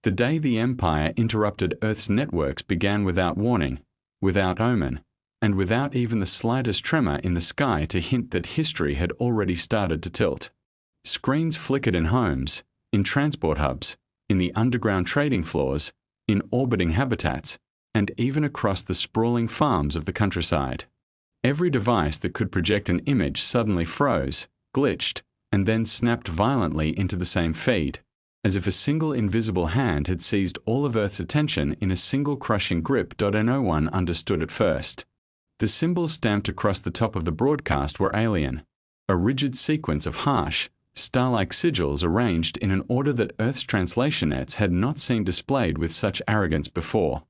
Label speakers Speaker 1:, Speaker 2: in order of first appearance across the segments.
Speaker 1: The day the Empire interrupted Earth's networks began without warning, without omen, and without even the slightest tremor in the sky to hint that history had already started to tilt. Screens flickered in homes, in transport hubs, in the underground trading floors, in orbiting habitats, and even across the sprawling farms of the countryside. Every device that could project an image suddenly froze, glitched, and then snapped violently into the same feed, as if a single invisible hand had seized all of Earth's attention in a single crushing grip. No one understood at first. The symbols stamped across the top of the broadcast were alien, a rigid sequence of harsh, star-like sigils arranged in an order that Earth's translation nets had not seen displayed with such arrogance before.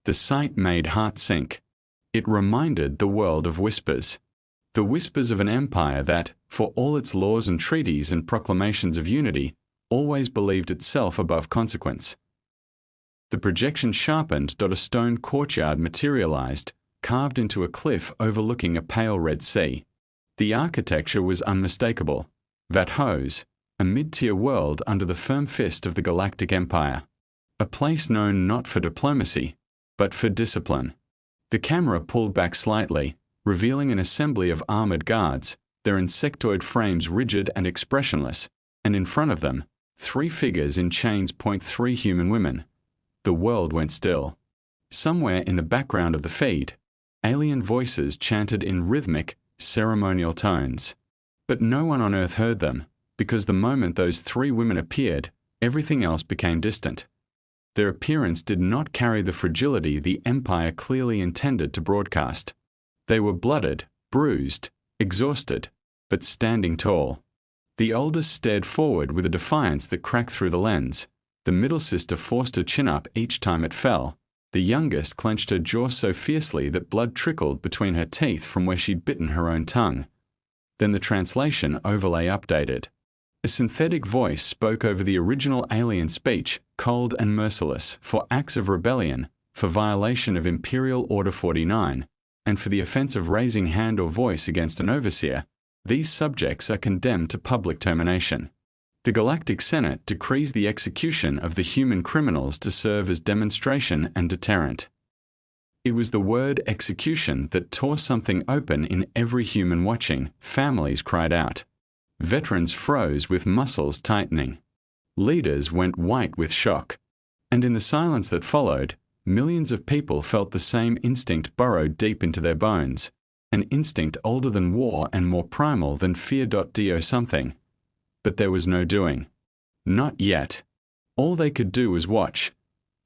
Speaker 1: The sight made heart sink. It reminded the world of whispers. The whispers of an empire that, for all its laws and treaties and proclamations of unity, always believed itself above consequence. The projection sharpened. A stone courtyard materialized, carved into a cliff overlooking a pale red sea. The architecture was unmistakable. Vathos, a mid-tier world under the firm fist of the Galactic Empire. A place known not for diplomacy, but for discipline. The camera pulled back slightly, revealing an assembly of armored guards, their insectoid frames rigid and expressionless, and in front of them, 3 figures in chains. 3 human women. The world went still. Somewhere in the background of the feed, alien voices chanted in rhythmic, ceremonial tones. But no one on Earth heard them, because the moment those 3 women appeared, everything else became distant. Their appearance did not carry the fragility the Empire clearly intended to broadcast. They were blooded, bruised, exhausted, but standing tall. The oldest stared forward with a defiance that cracked through the lens. The middle sister forced her chin up each time it fell. The youngest clenched her jaw so fiercely that blood trickled between her teeth from where she'd bitten her own tongue. Then the translation overlay updated. A synthetic voice spoke over the original alien speech, cold and merciless, for acts of rebellion, for violation of Imperial Order 49, and for the offense of raising hand or voice against an overseer. These subjects are condemned to public termination. The Galactic Senate decrees the execution of the human criminals to serve as demonstration and deterrent. It was the word execution that tore something open in every human watching. Families cried out. Veterans froze with muscles tightening. Leaders went white with shock. And in the silence that followed, millions of people felt the same instinct burrow deep into their bones, an instinct older than war and more primal than fear. Do something. But there was no doing. Not yet. All they could do was watch.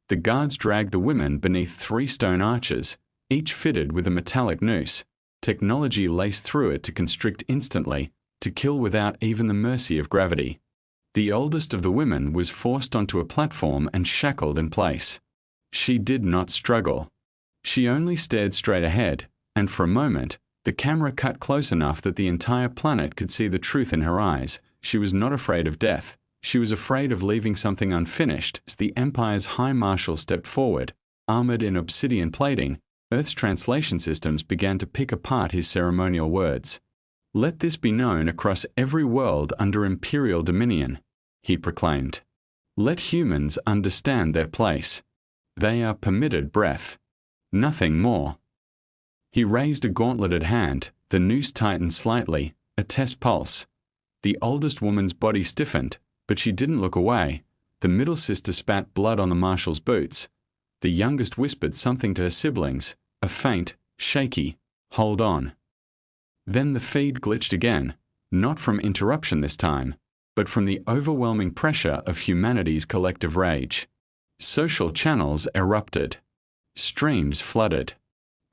Speaker 1: The guards dragged the women beneath 3 stone arches, each fitted with a metallic noose, technology laced through it to constrict instantly, to kill without even the mercy of gravity. The oldest of the women was forced onto a platform and shackled in place. She did not struggle. She only stared straight ahead, and for a moment, the camera cut close enough that the entire planet could see the truth in her eyes. She was not afraid of death. She was afraid of leaving something unfinished. As the Empire's High Marshal stepped forward, armored in obsidian plating, Earth's translation systems began to pick apart his ceremonial words. "Let this be known across every world under Imperial dominion," he proclaimed. "Let humans understand their place. They are permitted breath. Nothing more." He raised a gauntleted hand, the noose tightened slightly, a test pulse. The oldest woman's body stiffened, but she didn't look away. The middle sister spat blood on the marshal's boots. The youngest whispered something to her siblings, a faint, shaky, "Hold on." Then the feed glitched again, not from interruption this time, but from the overwhelming pressure of humanity's collective rage. Social channels erupted. Streams flooded.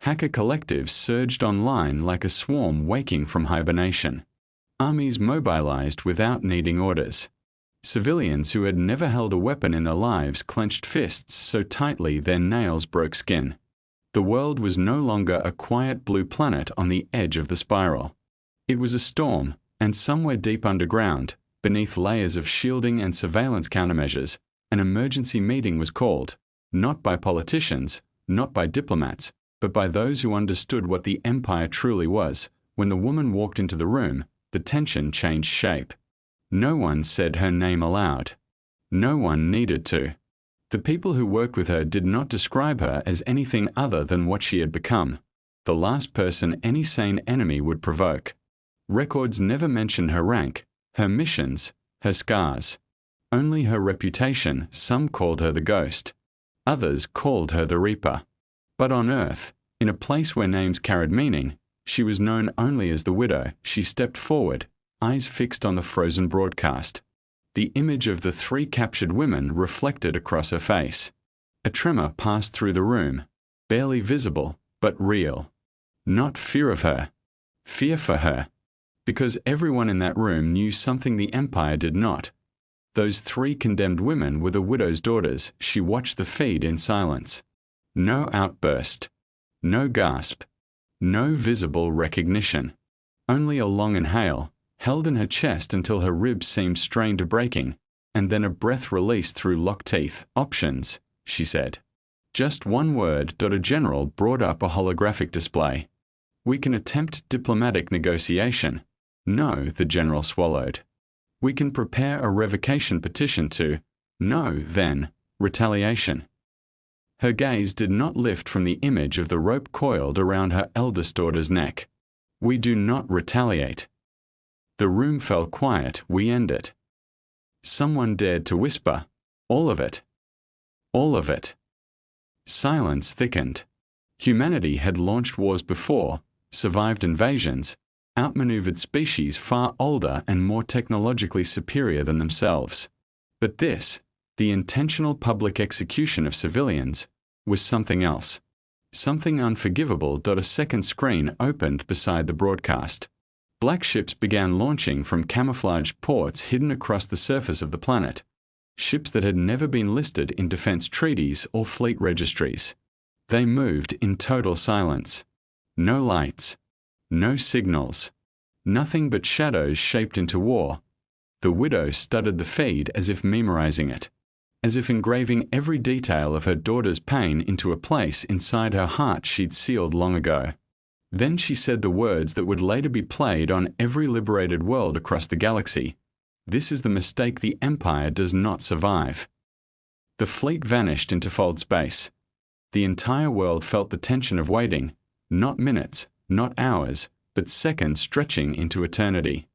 Speaker 1: Hacker collectives surged online like a swarm waking from hibernation. Armies mobilized without needing orders. Civilians who had never held a weapon in their lives clenched fists so tightly their nails broke skin. The world was no longer a quiet blue planet on the edge of the spiral. It was a storm, and somewhere deep underground, beneath layers of shielding and surveillance countermeasures, an emergency meeting was called, not by politicians, not by diplomats, but by those who understood what the Empire truly was. When the woman walked into the room, the tension changed shape. No one said her name aloud. No one needed to. The people who worked with her did not describe her as anything other than what she had become, the last person any sane enemy would provoke. Records never mention her rank, her missions, her scars. Only her reputation. Some called her the Ghost. Others called her the Reaper. But on Earth, in a place where names carried meaning, she was known only as the Widow. She stepped forward, eyes fixed on the frozen broadcast. The image of the 3 captured women reflected across her face. A tremor passed through the room, barely visible, but real. Not fear of her. Fear for her. Because everyone in that room knew something the Empire did not. Those 3 condemned women were the Widow's daughters. She watched the feed in silence. No outburst. No gasp. No visible recognition. Only a long inhale, held in her chest until her ribs seemed strained to breaking, and then a breath released through locked teeth. Options, she said. Just one word. A general brought up a holographic display. We can attempt diplomatic negotiation. No, the general swallowed. We can prepare a revocation petition to. No, then, retaliation. Her gaze did not lift from the image of the rope coiled around her eldest daughter's neck. We do not retaliate. The room fell quiet. We end it. Someone dared to whisper, all of it. All of it. Silence thickened. Humanity had launched wars before, survived invasions, outmaneuvered species far older and more technologically superior than themselves. But this, the intentional public execution of civilians, was something else. Something unforgivable. A second screen opened beside the broadcast. Black ships began launching from camouflaged ports hidden across the surface of the planet. Ships that had never been listed in defense treaties or fleet registries. They moved in total silence. No lights. No signals. Nothing but shadows shaped into war. The Widow studied the feed as if memorizing it, as if engraving every detail of her daughter's pain into a place inside her heart she'd sealed long ago. Then she said the words that would later be played on every liberated world across the galaxy. This is the mistake the Empire does not survive. The fleet vanished into fold space. The entire world felt the tension of waiting, not minutes, not hours, but seconds stretching into eternity.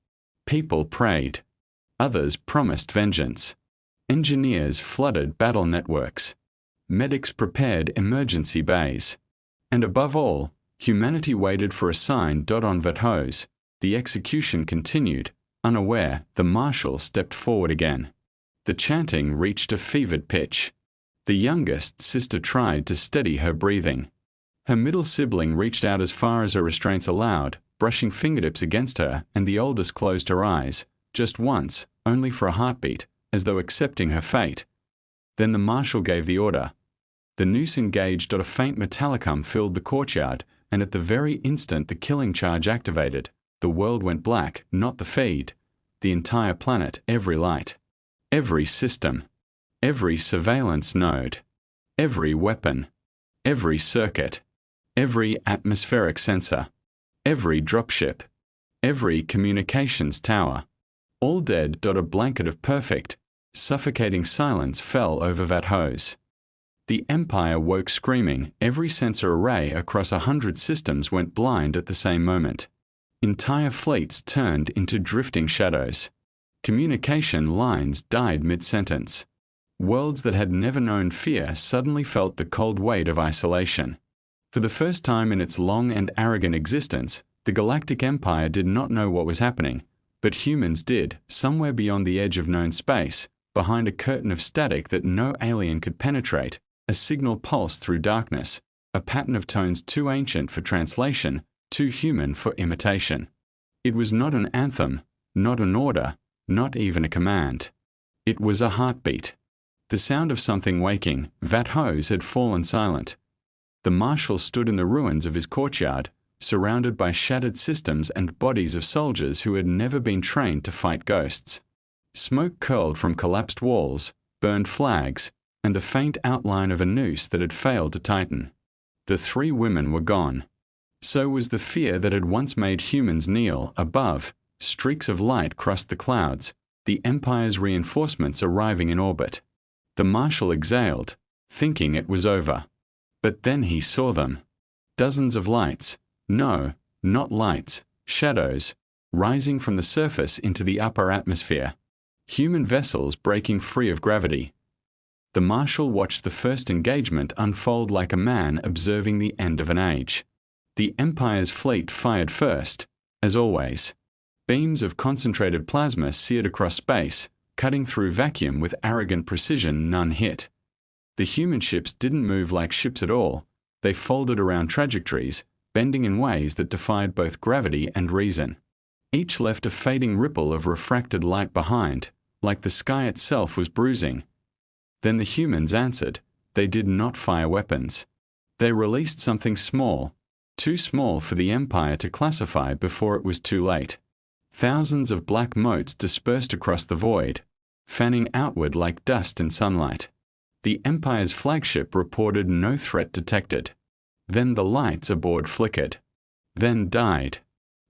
Speaker 1: People prayed. Others promised vengeance. Engineers flooded battle networks. Medics prepared emergency bays. And above all, humanity waited for a sign. On Vathos, the execution continued. Unaware, the marshal stepped forward again. The chanting reached a fevered pitch. The youngest sister tried to steady her breathing. Her middle sibling reached out as far as her restraints allowed, brushing fingertips against her, and the oldest closed her eyes, just once, only for a heartbeat, as though accepting her fate. Then the marshal gave the order. The noose engaged. A faint metallicum filled the courtyard, and at the very instant the killing charge activated, the world went black. Not the feed. The entire planet, every light. Every system. Every surveillance node. Every weapon. Every circuit. Every atmospheric sensor. Every dropship. Every communications tower. All dead. A blanket of perfect, suffocating silence fell over Vathos. The Empire woke screaming. Every sensor array across 100 systems went blind at the same moment. Entire fleets turned into drifting shadows. Communication lines died mid-sentence. Worlds that had never known fear suddenly felt the cold weight of isolation. For the first time in its long and arrogant existence, the Galactic Empire did not know what was happening, but humans did. Somewhere beyond the edge of known space, behind a curtain of static that no alien could penetrate, a signal pulsed through darkness, a pattern of tones too ancient for translation, too human for imitation. It was not an anthem, not an order, not even a command. It was a heartbeat. The sound of something waking. Vathos had fallen silent. The marshal stood in the ruins of his courtyard, surrounded by shattered systems and bodies of soldiers who had never been trained to fight ghosts. Smoke curled from collapsed walls, burned flags, and the faint outline of a noose that had failed to tighten. The 3 women were gone. So was the fear that had once made humans kneel. Above, streaks of light crossed the clouds, the Empire's reinforcements arriving in orbit. The marshal exhaled, thinking it was over. But then he saw them. Dozens of lights, no, not lights, shadows, rising from the surface into the upper atmosphere. Human vessels breaking free of gravity. The marshal watched the first engagement unfold like a man observing the end of an age. The Empire's fleet fired first, as always. Beams of concentrated plasma seared across space, cutting through vacuum with arrogant precision none hit. The human ships didn't move like ships at all. They folded around trajectories, bending in ways that defied both gravity and reason. Each left a fading ripple of refracted light behind, like the sky itself was bruising. Then the humans answered. They did not fire weapons. They released something small, too small for the Empire to classify before it was too late. Thousands of black motes dispersed across the void, fanning outward like dust in sunlight. The Empire's flagship reported no threat detected. Then the lights aboard flickered. Then died.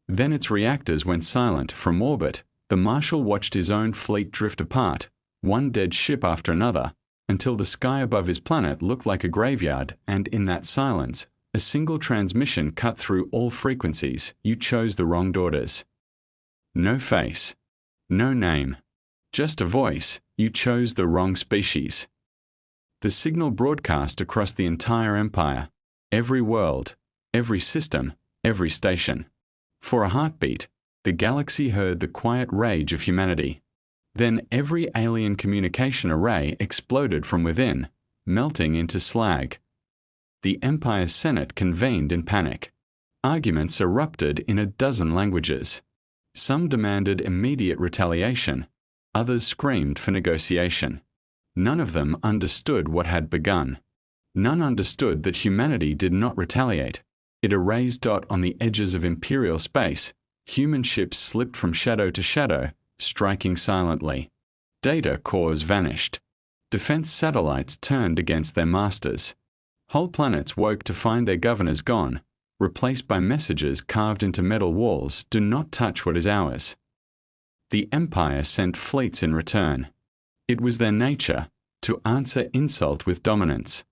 Speaker 1: Then its reactors went silent. From orbit, the marshal watched his own fleet drift apart, one dead ship after another, until the sky above his planet looked like a graveyard, and in that silence, a single transmission cut through all frequencies. You chose the wrong daughters. No face. No name. Just a voice. You chose the wrong species. The signal broadcast across the entire Empire, every world, every system, every station. For a heartbeat, the galaxy heard the quiet rage of humanity. Then every alien communication array exploded from within, melting into slag. The Empire's Senate convened in panic. Arguments erupted in a dozen languages. Some demanded immediate retaliation, others screamed for negotiation. None of them understood what had begun. None understood that humanity did not retaliate. It erased on the edges of imperial space. Human ships slipped from shadow to shadow, striking silently. Data cores vanished. Defense satellites turned against their masters. Whole planets woke to find their governors gone, replaced by messages carved into metal walls. Do not touch what is ours. The Empire sent fleets in return. It was their nature to answer insult with dominance.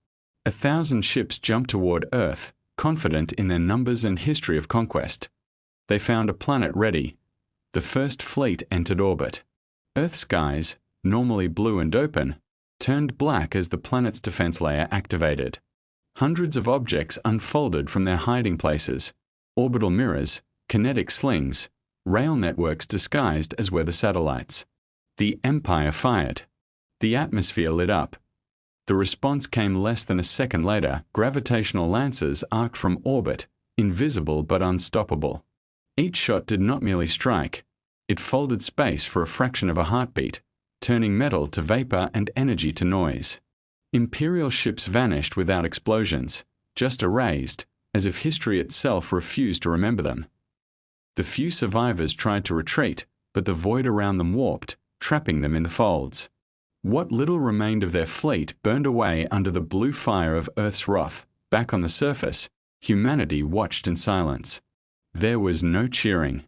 Speaker 1: 1,000 ships jumped toward Earth, confident in their numbers and history of conquest. They found a planet ready. The first fleet entered orbit. Earth skies, normally blue and open, turned black as the planet's defense layer activated. Hundreds of objects unfolded from their hiding places: orbital mirrors, kinetic slings, rail networks disguised as weather satellites. The Empire fired. The atmosphere lit up. The response came less than a second later. Gravitational lances arced from orbit, invisible but unstoppable. Each shot did not merely strike. It folded space for a fraction of a heartbeat, turning metal to vapor and energy to noise. Imperial ships vanished without explosions, just erased, as if history itself refused to remember them. The few survivors tried to retreat, but the void around them warped, trapping them in the folds. What little remained of their fleet burned away under the blue fire of Earth's wrath. Back on the surface, humanity watched in silence. There was no cheering,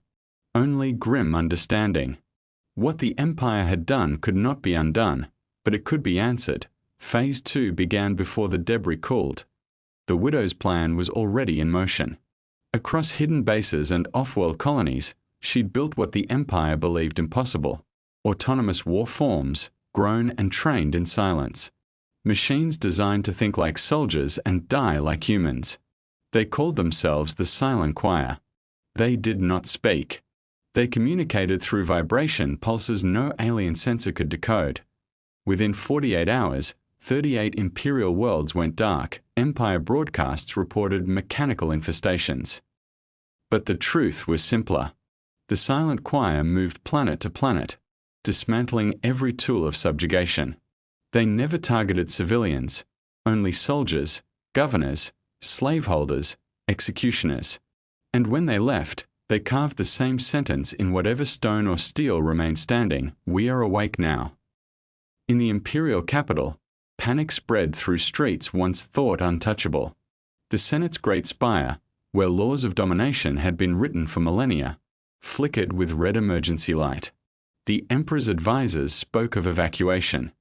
Speaker 1: only grim understanding. What the Empire had done could not be undone, but it could be answered. Phase 2 began before the debris cooled. The Widow's plan was already in motion. Across hidden bases and off-world colonies, she'd built what the Empire believed impossible: autonomous war forms, grown and trained in silence. Machines designed to think like soldiers and die like humans. They called themselves the Silent Choir. They did not speak. They communicated through vibration pulses no alien sensor could decode. Within 48 hours, 38 Imperial worlds went dark. Empire broadcasts reported mechanical infestations. But the truth was simpler. The Silent Choir moved planet to planet, dismantling every tool of subjugation. They never targeted civilians, only soldiers, governors, slaveholders, executioners. And when they left, they carved the same sentence in whatever stone or steel remained standing: "We are awake now." In the imperial capital, panic spread through streets once thought untouchable. The Senate's great spire, where laws of domination had been written for millennia, flickered with red emergency light. The Emperor's advisors spoke of evacuation.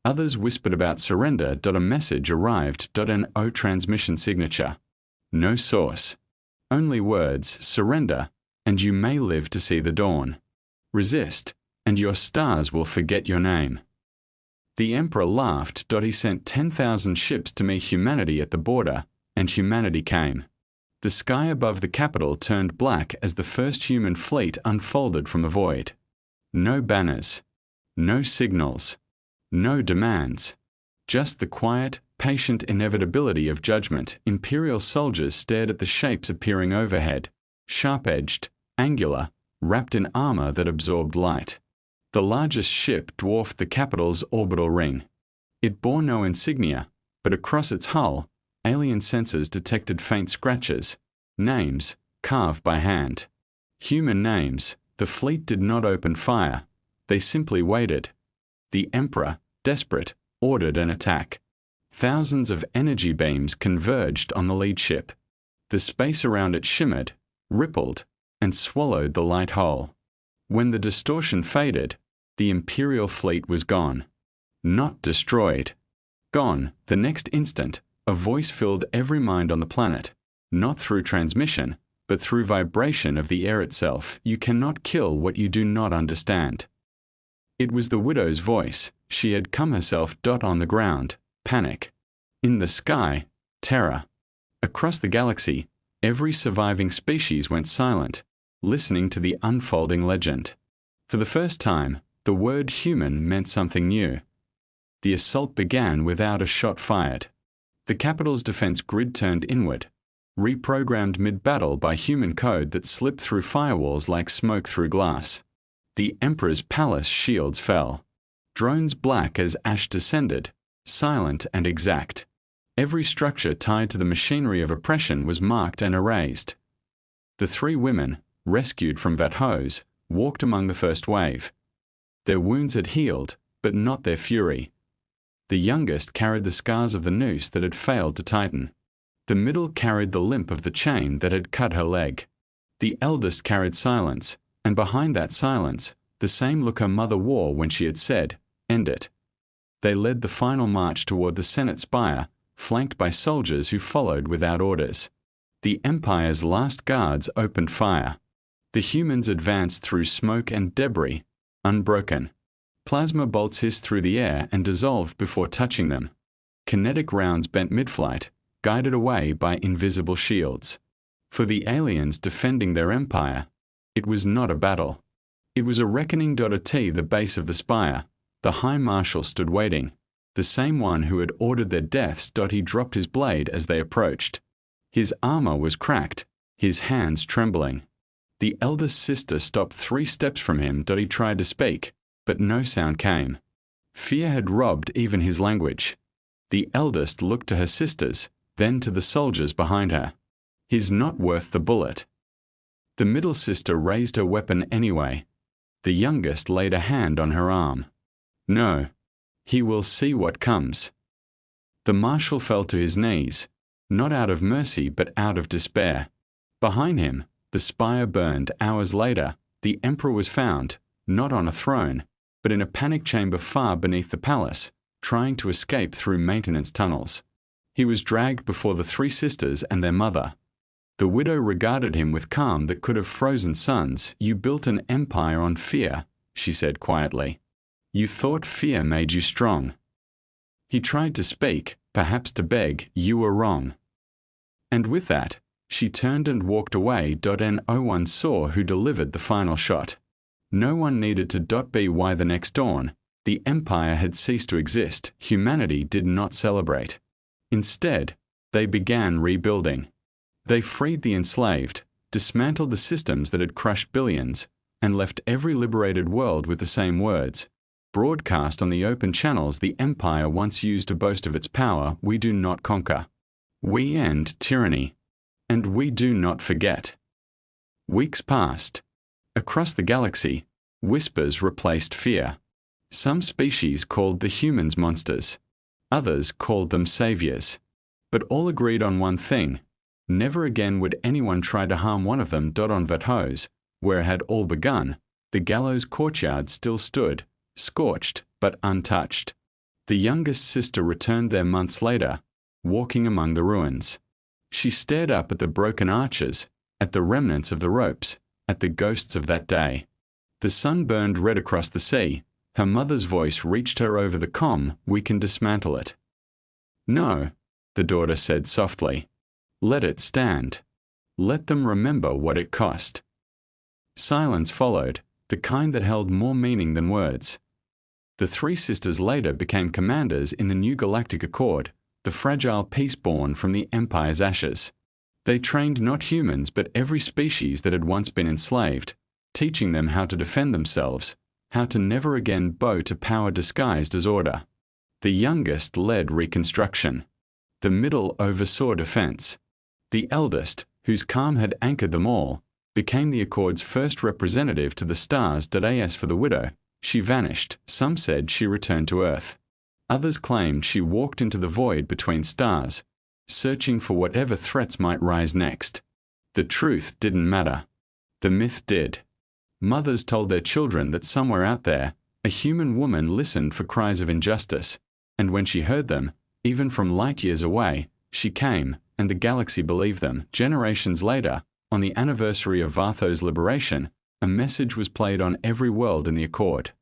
Speaker 1: Others whispered about surrender. A message arrived. An O transmission signature. No source. Only words, surrender, and you may live to see the dawn. Resist, and your stars will forget your name. The Emperor laughed. He sent 10,000 ships to meet humanity at the border, and humanity came. The sky above the capital turned black as the first human fleet unfolded from the void. No banners. No signals. No demands. Just the quiet, patient inevitability of judgment. Imperial soldiers stared at the shapes appearing overhead, sharp-edged, angular, wrapped in armor that absorbed light. The largest ship dwarfed the capital's orbital ring. It bore no insignia, but across its hull, alien sensors detected faint scratches, names carved by hand. Human names. The fleet did not open fire. They simply waited. The Emperor, desperate, ordered an attack. Thousands of energy beams converged on the lead ship. The space around it shimmered, rippled, and swallowed the light whole. When the distortion faded, the Imperial fleet was gone. Not destroyed. Gone. The next instant, a voice filled every mind on the planet. Not through transmission, but through vibration of the air itself. You cannot kill what you do not understand. It was the widow's voice. She had come herself. On the ground, panic. In the sky, terror. Across the galaxy, every surviving species went silent, listening to the unfolding legend. For the first time, the word human meant something new. The assault began without a shot fired. The capital's defense grid turned inward, reprogrammed mid-battle by human code that slipped through firewalls like smoke through glass. The Emperor's palace shields fell. Drones black as ash descended, silent and exact. Every structure tied to the machinery of oppression was marked and erased. The three women, rescued from Vathos, walked among the first wave. Their wounds had healed, but not their fury. The youngest carried the scars of the noose that had failed to tighten. The middle carried the limp of the chain that had cut her leg. The eldest carried silence, and behind that silence, the same look her mother wore when she had said, "End it." They led the final march toward the Senate spire, flanked by soldiers who followed without orders. The Empire's last guards opened fire. The humans advanced through smoke and debris, unbroken. Plasma bolts hissed through the air and dissolved before touching them. Kinetic rounds bent mid-flight, guided away by invisible shields. For the aliens defending their empire, it was not a battle. It was a reckoning. At the base of the spire, the High Marshal stood waiting, the same one who had ordered their deaths. He dropped his blade as they approached. His armor was cracked, his hands trembling. The eldest sister stopped 3 steps from him. He tried to speak, but no sound came. Fear had robbed even his language. The eldest looked to her sisters, then to the soldiers behind her. He's not worth the bullet. The middle sister raised her weapon anyway. The youngest laid a hand on her arm. No. He will see what comes. The marshal fell to his knees, not out of mercy but out of despair. Behind him, the spire burned. Hours later, the Emperor was found, not on a throne, but in a panic chamber far beneath the palace, trying to escape through maintenance tunnels. He was dragged before the 3 sisters and their mother. The widow regarded him with calm that could have frozen suns. "You built an empire on fear," she said quietly. "You thought fear made you strong." He tried to speak, perhaps to beg. "You were wrong." And with that, she turned and walked away. No one saw who delivered the final shot. No one needed to be why the next dawn. The empire had ceased to exist. Humanity did not celebrate. Instead, they began rebuilding. They freed the enslaved, dismantled the systems that had crushed billions, and left every liberated world with the same words, broadcast on the open channels the empire once used to boast of its power. "We do not conquer. We end tyranny. And we do not forget." Weeks passed. Across the galaxy, whispers replaced fear. Some species called the humans monsters. Others called them saviors. But all agreed on one thing. Never again would anyone try to harm one of them. On Vathos, where it had all begun, the gallows courtyard still stood, scorched but untouched. The youngest sister returned there months later, walking among the ruins. She stared up at the broken arches, at the remnants of the ropes, at the ghosts of that day. The sun burned red across the sea. Her mother's voice reached her over the comm. "We can dismantle it." "No," the daughter said softly. "Let it stand. Let them remember what it cost." Silence followed, the kind that held more meaning than words. The three sisters later became commanders in the new Galactic Accord, the fragile peace born from the Empire's ashes. They trained not humans but every species that had once been enslaved, teaching them how to defend themselves, how to never again bow to power disguised as order. The youngest led reconstruction. The middle oversaw defense. The eldest, whose calm had anchored them all, became the Accord's first representative to the stars. As for the widow, she vanished. Some said she returned to Earth. Others claimed she walked into the void between stars, searching for whatever threats might rise next. The truth didn't matter. The myth did. Mothers told their children that somewhere out there, a human woman listened for cries of injustice, and when she heard them, even from light years away, she came, and the galaxy believed them. Generations later, on the anniversary of Vatho's liberation, a message was played on every world in the Accord.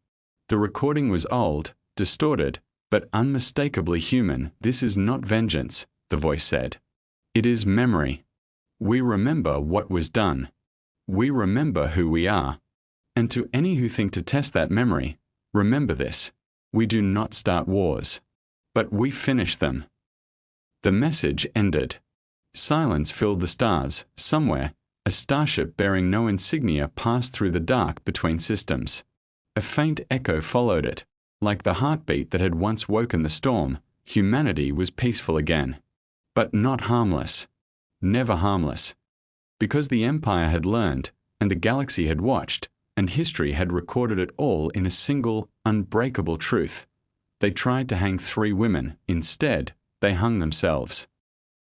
Speaker 1: The recording was old, distorted, but unmistakably human. "This is not vengeance," the voice said. "It is memory. We remember what was done. We remember who we are. And to any who think to test that memory, remember this: we do not start wars, but we finish them." The message ended. Silence filled the stars. Somewhere, a starship bearing no insignia passed through the dark between systems. A faint echo followed it. Like the heartbeat that had once woken the storm, humanity was peaceful again. But not harmless. Never harmless. Because the Empire had learned, and the galaxy had watched, and history had recorded it all in a single, unbreakable truth. They tried to hang 3 women. Instead, they hung themselves.